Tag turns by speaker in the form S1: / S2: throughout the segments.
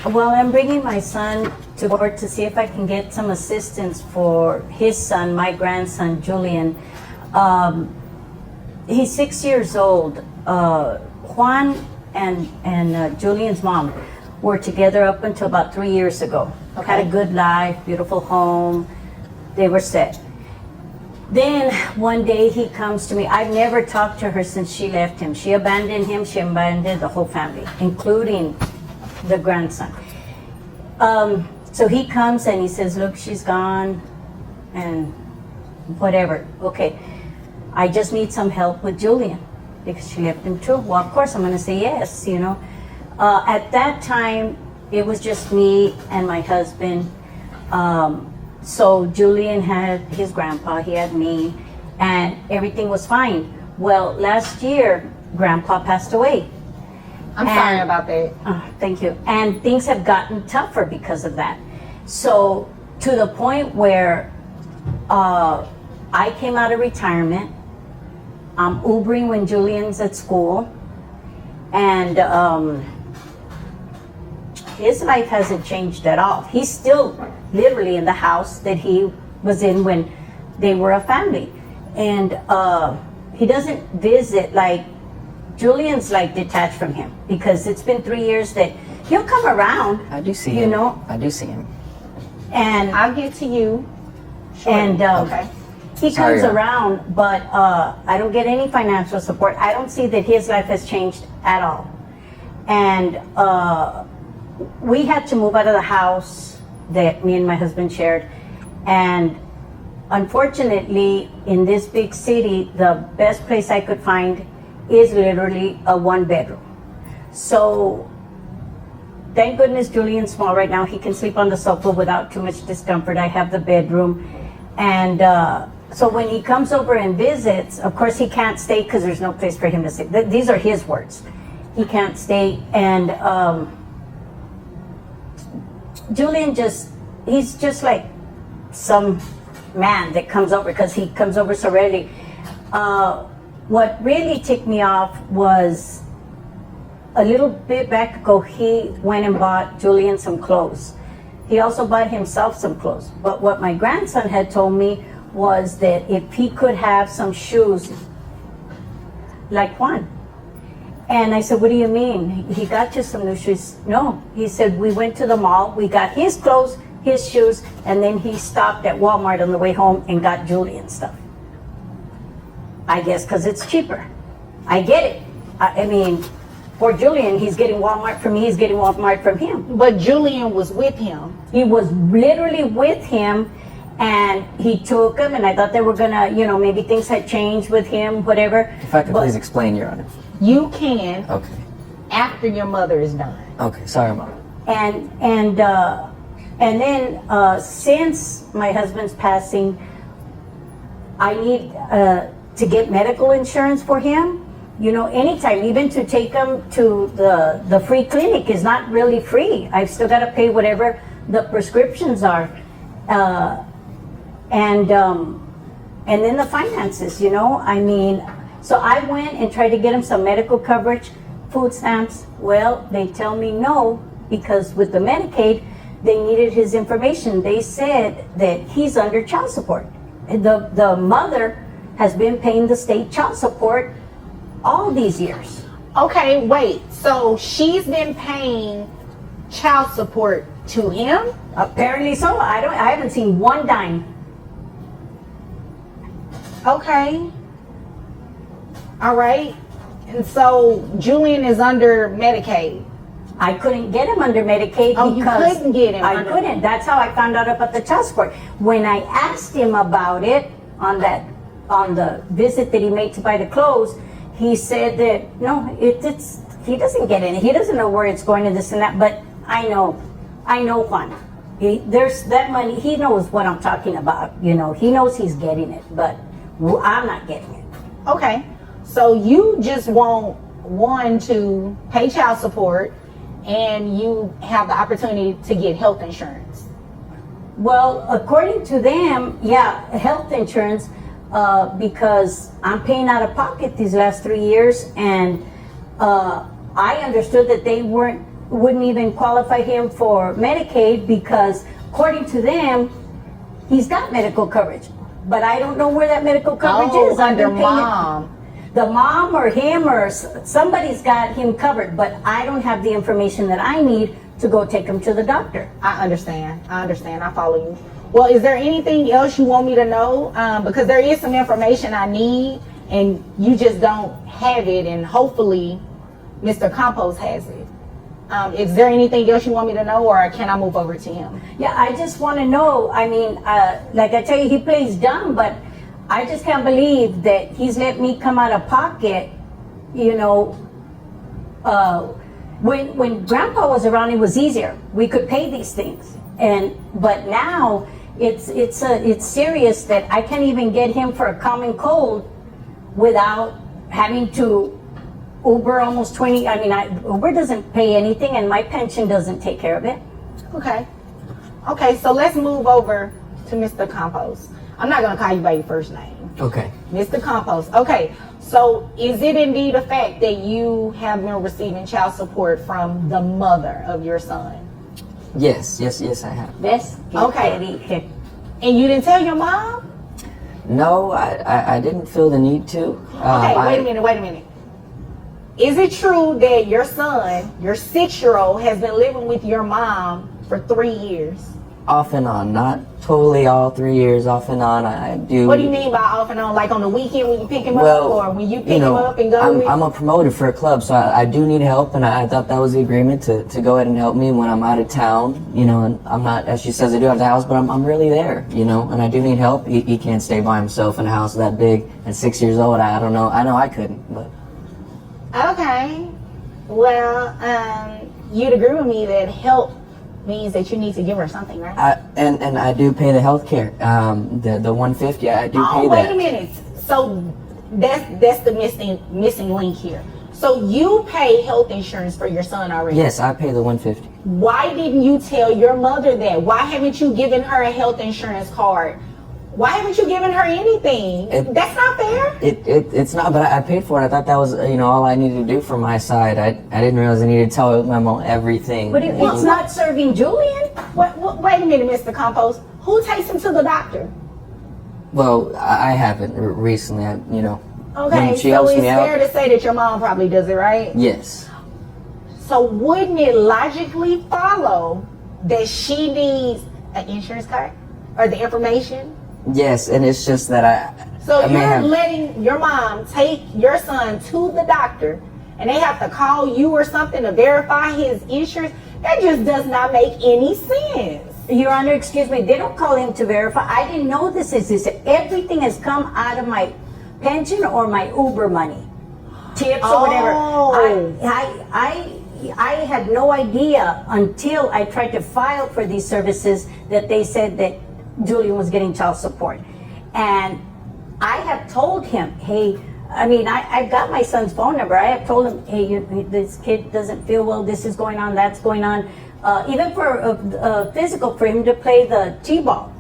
S1: Well, I'm bringing my son to court to see if I can get some assistance for his son, my grandson, Julian. He's 6 years old. Juan and Julian's mom were together up until about 3 years ago.
S2: Okay.
S1: Had a good life, beautiful home. They were set. Then one day he comes to me. I've never talked to her since she left him. She abandoned him. She abandoned the whole family, including the grandson. So he comes and he says, look, she's gone and whatever. Okay, I just need some help with Julian because she left him too. Well, of course I'm going to say yes, you know. At that time, it was just me and my husband. So Julian had his grandpa, he had me, and everything was fine. Well, last year, grandpa passed away.
S2: I'm sorry about that.
S1: Thank you. And things have gotten tougher because of that. So to the point where I came out of retirement, I'm Ubering when Julian's at school, and his life hasn't changed at all. He's still literally in the house that he was in when they were a family. And he doesn't visit, like, Julian's like detached from him because it's been 3 years that he'll come around.
S3: I do see
S1: you
S3: him.
S1: know,
S3: I do see him.
S1: and
S2: I'll get to you.
S1: and
S2: Okay.
S1: he
S3: Sorry,
S1: comes around, but I don't get any financial support. I don't see that his life has changed at all. And we had to move out of the house that me and my husband shared, and unfortunately, in this big city, the best place I could find is literally a one-bedroom. So thank goodness Julian's small right now. He can sleep on the sofa without too much discomfort. I have the bedroom. And so when he comes over and visits, of course he can't stay because there's no place for him to stay. These are his words. He can't stay. And Julian he's just like some man that comes over because he comes over so rarely. What really ticked me off was a little bit back ago, he went and bought Julian some clothes. He also bought himself some clothes. But what my grandson had told me was that if he could have some shoes like Juan. And I said, what do you mean? He got you some new shoes? No. He said, we went to the mall, we got his clothes, his shoes, and then he stopped at Walmart on the way home and got Julian stuff. I guess because it's cheaper. I get it. I mean, for Julian, he's getting Walmart from me, he's getting Walmart from him.
S2: But Julian was with him.
S1: He was literally with him, and he took him, and I thought they were gonna, you know, maybe things had changed with him, whatever.
S3: If I could please explain, Your Honor.
S2: You can
S3: Okay.
S2: after your mother is done.
S3: Okay. Sorry, Mom.
S1: And then since my husband's passing, I need to get medical insurance for him. You know, anytime, even to take him to the free clinic is not really free. I've still got to pay whatever the prescriptions are, and then the finances. You know, I mean, so I went and tried to get him some medical coverage, food stamps. Well, they tell me no because with the Medicaid, they needed his information. They said that he's under child support. The mother has been paying the state child support all these years.
S2: Okay, wait. So she's been paying child support to him?
S1: Apparently so. I haven't seen one dime.
S2: Okay. All right. And so Julian is under Medicaid.
S1: I couldn't get him under Medicaid
S2: Oh, you
S1: because
S2: couldn't get him
S1: I
S2: under-
S1: couldn't. That's how I found out about the child support. When I asked him about it on the visit that he made to buy the clothes, he said that no, it's he doesn't get it. He doesn't know where it's going and this and that. But I know Juan. There's that money. He knows what I'm talking about. You know, he knows he's getting it, but I'm not getting it.
S2: Okay. So you just want one to pay child support and you have the opportunity to get health insurance.
S1: Well, according to them, yeah, health insurance, because I'm paying out of pocket these last 3 years, and I understood that they weren't wouldn't even qualify him for Medicaid because according to them, he's got medical coverage. But I don't know where that medical coverage is. I've
S2: under
S1: been paying
S2: mom.
S1: the mom or him or somebody's got him covered, but I don't have the information that I need to go take him to the doctor.
S2: I understand. I follow you. Well, is there anything else you want me to know? Because there is some information I need, and you just don't have it, and hopefully Mr. Campos has it. Is there anything else you want me to know, or can I move over to him?
S1: Yeah, I just want to know. I mean, like I tell you, he plays dumb, but I just can't believe that he's let me come out of pocket. You know, when Grandpa was around, it was easier. We could pay these things, but now it's serious that I can't even get him for a common cold without having to Uber almost 20. I mean, Uber doesn't pay anything, and my pension doesn't take care of it.
S2: Okay, so let's move over to Mr. Campos. I'm not going to call you by your first name.
S3: Okay.
S2: Mr. Campos. Okay, so is it indeed a fact that you have been receiving child support from the mother of your son?
S3: Yes, I have.
S1: Yes.
S2: Okay. And you didn't tell your mom?
S3: No, I didn't feel the need to.
S2: Okay, wait a minute. Is it true that your son, your 6-year-old, has been living with your mom for 3 years?
S3: Off and on, not totally all 3 years, off and on. I do.
S2: What do you mean by off and on? Like on the weekend when you pick him up, or when you pick him up and go
S3: I'm a promoter for a club, so I do need help, and I thought that was the agreement to go ahead and help me when I'm out of town, you know, and I'm not, as she says, I do have the house, but I'm really there, you know, and I do need help. He can't stay by himself in a house that big at 6 years old. I don't know. I know I couldn't, but.
S2: Okay. Well, you'd agree with me that help means that you need to give her something, right?
S3: And I do pay the health care, the $150. I do pay that.
S2: Wait a minute. So that's the missing link here. So you pay health insurance for your son already?
S3: Yes, I pay the $150.
S2: Why didn't you tell your mother that? Why haven't you given her a health insurance card? Why haven't you given her anything? That's not fair.
S3: It's not, but I paid for it. I thought that was, you know, all I needed to do from my side. I didn't realize I needed to tell my mom everything.
S1: But it's not serving Julian.
S2: Wait a minute, Mr. Campos. Who takes him to the doctor?
S3: Well, I haven't recently. You know.
S2: Okay,
S3: she
S2: so
S3: helps
S2: it's
S3: me out.
S2: fair to say that your mom probably does it, right?
S3: Yes.
S2: So wouldn't it logically follow that she needs an insurance card or the information?
S3: Yes, and it's just that
S2: So you're letting your mom take your son to the doctor, and they have to call you or something to verify his insurance? That just does not make any sense.
S1: Your Honor, excuse me, they don't call him to verify. I didn't know this is everything has come out of my pension or my Uber money, tips or whatever. I had no idea until I tried to file for these services that they said that Julian was getting child support. And I have told him, hey, I mean, I've got my son's phone number. I have told him, hey, this kid doesn't feel well, this is going on, that's going on. Even for physical, for him to play the T-ball.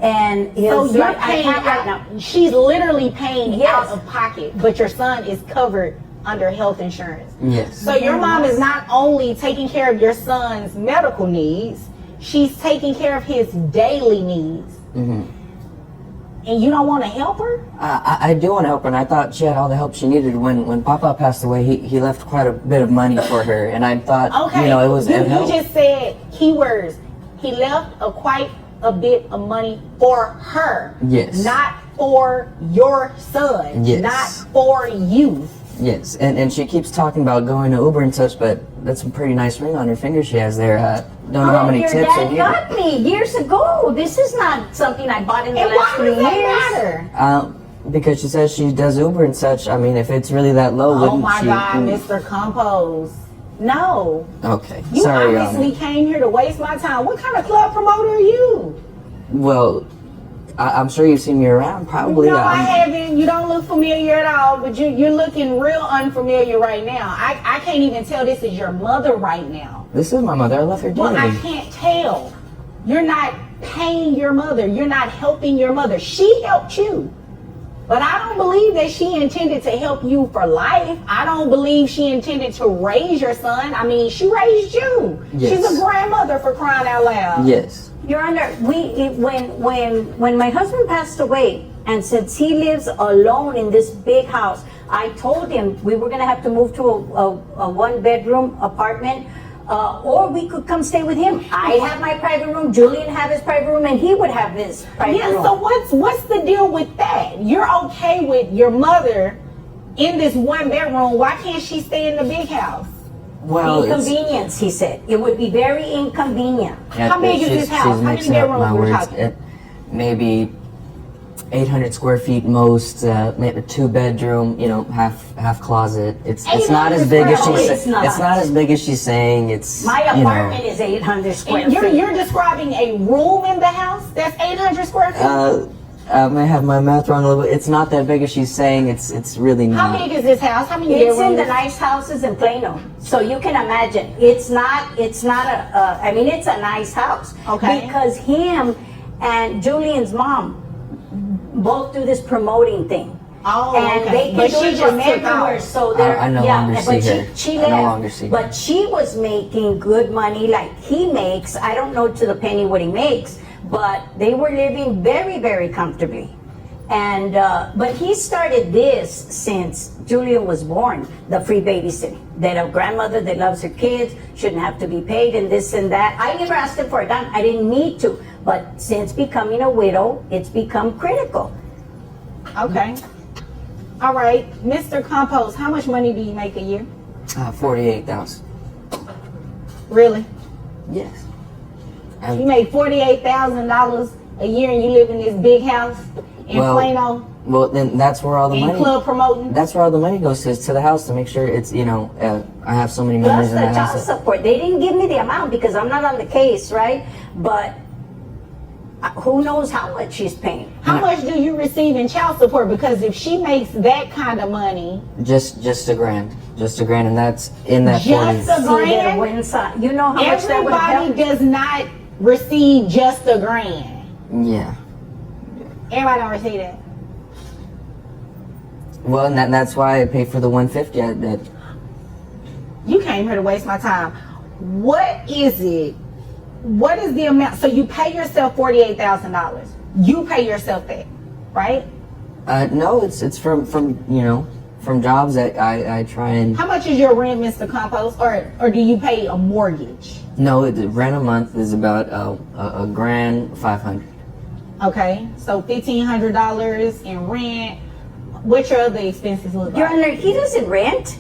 S1: And
S2: so you're paying
S1: right now.
S2: She's literally paying out of pocket, but your son is covered under health insurance.
S3: Yes.
S2: So your mom is not only taking care of your son's medical needs, she's taking care of his daily needs. Mm-hmm. And you don't want to help her?
S3: I do want to help her, and I thought she had all the help she needed. When Papa passed away, he left quite a bit of money for her, and I thought, you know, it was
S2: you
S3: help.
S2: just said keywords. He left quite a bit of money for her.
S3: Yes.
S2: Not for your son.
S3: Yes.
S2: Not for you.
S3: Yes, and she keeps talking about going to Uber and such, but that's a pretty nice ring on her finger she has there. Don't know how many
S1: your
S3: tips.
S1: Dad got me years ago. This is not something I bought in the last 3 years.
S2: Why does that matter?
S3: Because she says she does Uber and such. I mean, if it's really that low, wouldn't she?
S2: Oh my God, Mr. Campos. No.
S3: Okay,
S2: You
S3: sorry,
S2: obviously came here to waste my time. What kind of club promoter are you?
S3: Well, I'm sure you've seen me around, probably.
S2: No, I haven't. You don't look familiar at all, but you're looking real unfamiliar right now. I can't even tell this is your mother right now.
S3: This is my mother. I left her dead.
S2: Well, I can't tell. You're not paying your mother. You're not helping your mother. She helped you. But I don't believe that she intended to help you for life. I don't believe she intended to raise your son. I mean, she raised you.
S3: Yes.
S2: She's a grandmother, for crying out loud.
S3: Yes.
S1: Your Honor, when my husband passed away, and since he lives alone in this big house, I told him we were gonna have to move to a one-bedroom apartment, or we could come stay with him. I have my private room, Julian have his private room, and he would have his private room.
S2: Yeah, so what's the deal with that? You're okay with your mother in this one bedroom. Why can't she stay in the big house?
S3: Well,
S1: Inconvenience, he said. It would be very inconvenient.
S2: How big is this house? How many
S3: mixing up
S2: bedrooms
S3: my
S2: we're
S3: words.
S2: talking?
S3: Maybe 800 square feet most, maybe 2-bedroom, half closet. It's not as big as
S1: square feet.
S3: she's saying. It's not as big as she's saying. It's
S1: My apartment is 800 square
S2: And
S1: feet.
S2: you're describing a room in the house that's 800 square feet?
S3: I may have my math wrong a little bit. It's not that big as she's saying. It's really
S2: How
S3: not.
S2: big is this house? How many
S1: It's
S2: bedrooms?
S1: in the nice houses in Plano, so you can imagine. It's not it's a nice house.
S2: Okay.
S1: Because him and Julian's mom both do this promoting thing.
S2: Oh,
S1: And
S2: okay.
S1: they can
S2: But
S1: do
S2: she
S1: it
S2: just
S1: from
S2: took
S1: everywhere,
S2: out.
S1: so they're
S3: I no longer see
S1: but
S3: her.
S1: she
S3: I
S1: left.
S3: no longer see her.
S1: But she was making good money like he makes. I don't know to the penny what he makes, but they were living very, very comfortably. And but he started this since Julian was born, the free babysitting. That a grandmother that loves her kids shouldn't have to be paid and this and that. I never asked him for a dime. I didn't need to. But since becoming a widow, it's become critical.
S2: Okay. All right. Mr. Compost, how much money do you make a year?
S3: 48,000.
S2: Really?
S3: Yes.
S2: You make $48,000 a year and you live in this big house in Plano
S3: Well, then that's where all the
S2: and
S3: money.
S2: club is
S3: That's where all the money goes to the house to make sure it's I have so many
S1: Plus
S3: members
S1: the
S3: in the
S1: child
S3: house.
S1: support. They didn't give me the amount because I'm not on the case, right? But who knows how much she's paying.
S2: How much do you receive in child support? Because if she makes that kind of money,
S3: Just $1 grand, and that's in that
S2: Just
S3: 40.
S2: a
S1: See,
S2: grand?
S1: that wins, you know how much that would
S2: everybody
S1: help?
S2: does not receive just a grand.
S3: Yeah.
S2: Everybody don't receive that.
S3: Well, and that's why I paid for the 150.
S2: You came here to waste my time. What is it? What is the amount? So you pay yourself $48,000. You pay yourself that, right?
S3: No, it's from jobs that I try and.
S2: How much is your rent, Mr. Compost, or do you pay a mortgage?
S3: No, the rent a month is about a grand $500.
S2: Okay, so $1,500 in rent. What your other expenses look
S1: Your
S2: like?
S1: Honor, he doesn't rent.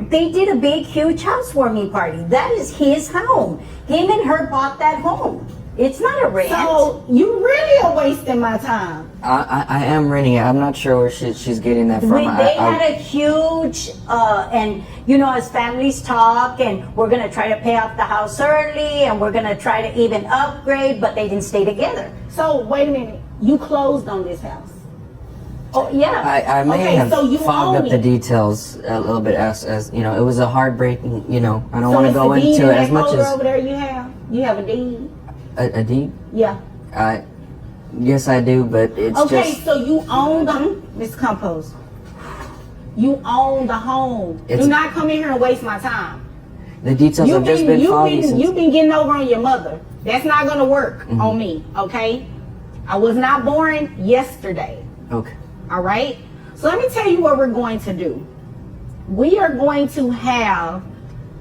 S1: They did a big, huge housewarming party. That is his home. Him and her bought that home. It's not a rent.
S2: So you really are wasting my time.
S3: I am renting it. I'm not sure where she's getting that from.
S1: They had a huge, and as families talk, and we're gonna try to pay off the house early, and we're gonna try to even upgrade, but they didn't stay together.
S2: So wait a minute, you closed on this house.
S1: Oh yeah.
S3: I may
S2: Okay,
S3: have
S2: so you
S3: fogged
S2: own
S3: up the
S2: it.
S3: details a little bit as it was a heartbreaking. I don't
S2: So
S3: want to
S2: it's
S3: go
S2: the deed
S3: into
S2: in
S3: it
S2: that
S3: as much
S2: folder
S3: as
S2: over there. You have a deed.
S3: a deed.
S2: Yeah.
S3: Yes, I do, but it's
S2: Okay,
S3: just
S2: so you own the Miss Compost. You own the home.
S3: It's-
S2: Do not come in here and waste my time.
S3: the details have just been foggy since.
S2: You've been getting over on your mother. That's not gonna work on me. Okay. I was not born yesterday.
S3: Okay.
S2: All right. So let me tell you what we're going to do. We are going to have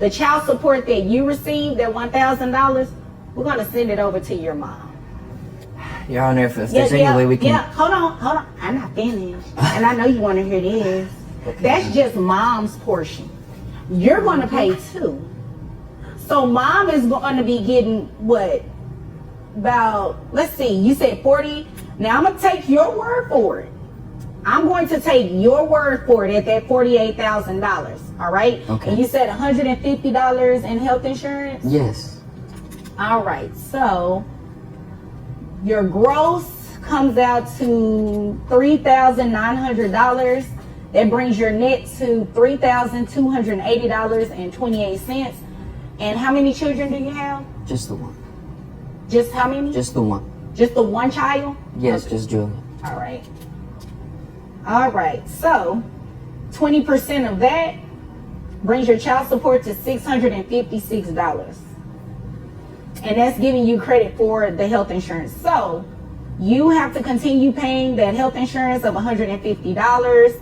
S2: the child support that you received, that $1,000. We're going to send it over to your mom.
S3: Your Honor, if there's any way we can.
S2: Yeah, hold on. I'm not finished. And I know you want to hear this. That's just mom's portion. You're going to pay too. So mom is going to be getting what? About, let's see, you said 40. Now I'm going to take your word for it. I'm going to take your word for it at that $48,000. All right?
S3: Okay.
S2: And you said $150 in health insurance?
S3: Yes.
S2: All right, so your gross comes out to $3,900. That brings your net to $3,280.28. And how many children do you have?
S3: Just the one.
S2: Just how many?
S3: Just the one.
S2: Just the one child?
S3: Yes, just Julian.
S2: All right. All right, so 20% of that brings your child support to $656. And that's giving you credit for the health insurance. So you have to continue paying that health insurance of $150.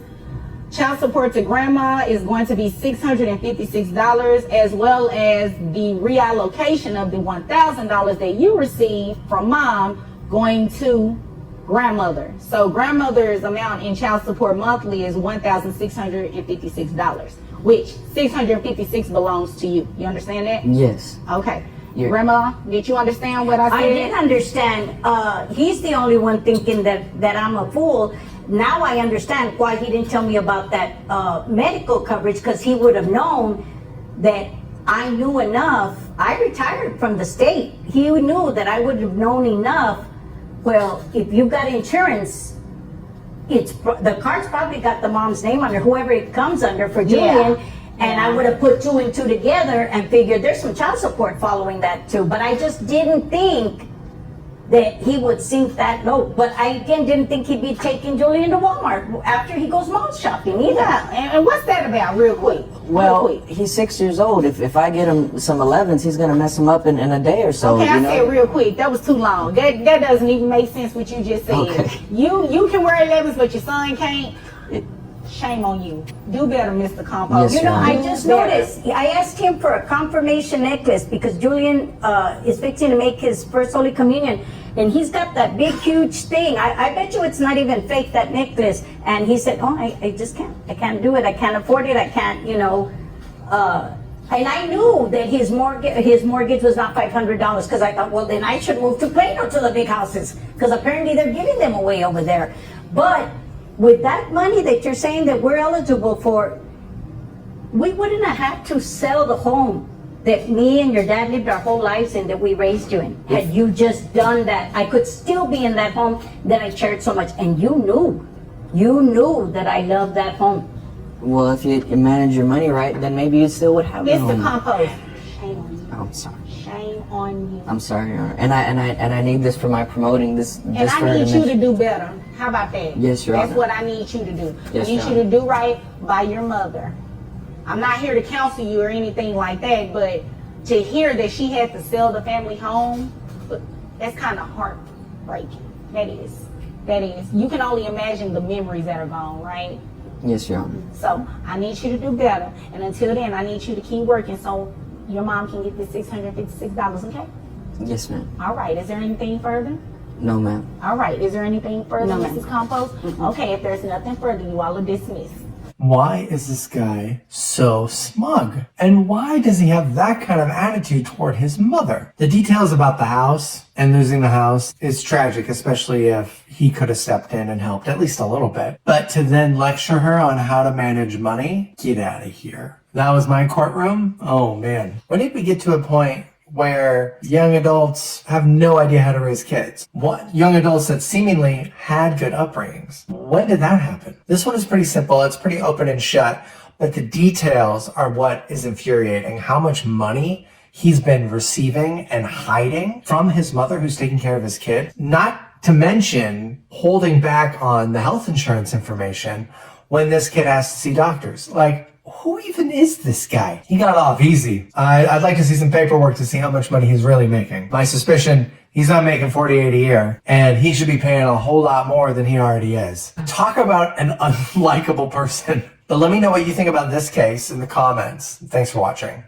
S2: Child support to grandma is going to be $656, as well as the reallocation of the $1,000 that you receive from mom going to grandmother. So grandmother's amount in child support monthly is $1,656, which $656 belongs to you. You understand that?
S3: Yes.
S2: Okay. Grandma, did you understand what I said?
S1: I did understand. He's the only one thinking that I'm a fool. Now I understand why he didn't tell me about that medical coverage, because he would have known that I knew enough. I retired from the state. He knew that I would have known enough. Well, if you've got insurance, the card's probably got the mom's name on it, whoever it comes under for Julian. Yeah. And I would have put 2 and 2 together and figured there's some child support following that too. But I just didn't think that he would sink that low. But I again didn't think he'd be taking Julian to Walmart after he goes mall shopping either.
S2: Yeah, and what's that about, real quick?
S3: Well, he's 6 years old. If I get him some 11s, he's gonna mess him up in a day or so.
S2: Okay,
S3: you know?
S2: I said real quick. That was too long. That doesn't even make sense what you just said.
S3: Okay.
S2: You can wear 11s, but your son can't. Shame on you. Do better, Mr. Compost.
S3: Yes,
S1: you know, I
S3: ma'am.
S1: just noticed. I asked him for a confirmation necklace because Julian is fixing to make his first Holy Communion, and he's got that big, huge thing. I bet you it's not even fake, that necklace. And he said, "Oh, I just can't. I can't do it. I can't afford it. I can't, you know." And I knew that his mortgage was not $500, because I thought, well, then I should move to Plano to the big houses, because apparently they're giving them away over there. But with that money that you're saying that we're eligible for, we wouldn't have had to sell the home that me and your dad lived our whole lives in, that we raised you in. Had you just done that, I could still be in that home that I cherished so much. And you knew that I loved that home.
S3: Well, if you manage your money right, then maybe you still would have a home.
S2: Mr. Compost, shame on you.
S3: I'm sorry.
S2: Shame on you.
S3: I'm sorry, Your Honor. And I need this for my promoting this.
S2: And I need you to do better. How about that?
S3: Yes, Your Honor.
S2: That's what I need you to do.
S3: Yes,
S2: I need
S3: Your
S2: you to
S3: Honor.
S2: do right by your mother. I'm not here to counsel you or anything like that, but to hear that she had to sell the family home, that's kind of heartbreaking. That is. You can only imagine the memories that are gone, right?
S3: Yes, Your Honor.
S2: So I need you to do better. And until then, I need you to keep working so your mom can get this $656, okay?
S3: Yes, ma'am.
S2: All right. Is there anything further?
S3: No, ma'am.
S2: All right. Is there anything further,
S1: No,
S2: Mrs.
S1: ma'am.
S2: Compost? Okay. If there's nothing further, you all are dismissed.
S4: Why is this guy so smug? And why does he have that kind of attitude toward his mother? The details about the house and losing the house is tragic, especially if he could have stepped in and helped at least a little bit. But to then lecture her on how to manage money, get out of here. That was my courtroom? Oh man. When did we get to a point where young adults have no idea how to raise kids? What young adults that seemingly had good upbringings? When did that happen? This one is pretty simple. It's pretty open and shut, but the details are what is infuriating. How much money he's been receiving and hiding from his mother who's taking care of his kid. Not to mention holding back on the health insurance information when this kid has to see doctors. Like, who even is this guy? He got off easy. I'd like to see some paperwork to see how much money he's really making. My suspicion, he's not making $48,000 a year, and he should be paying a whole lot more than he already is. Talk about an unlikable person. But let me know what you think about this case in the comments. Thanks for watching.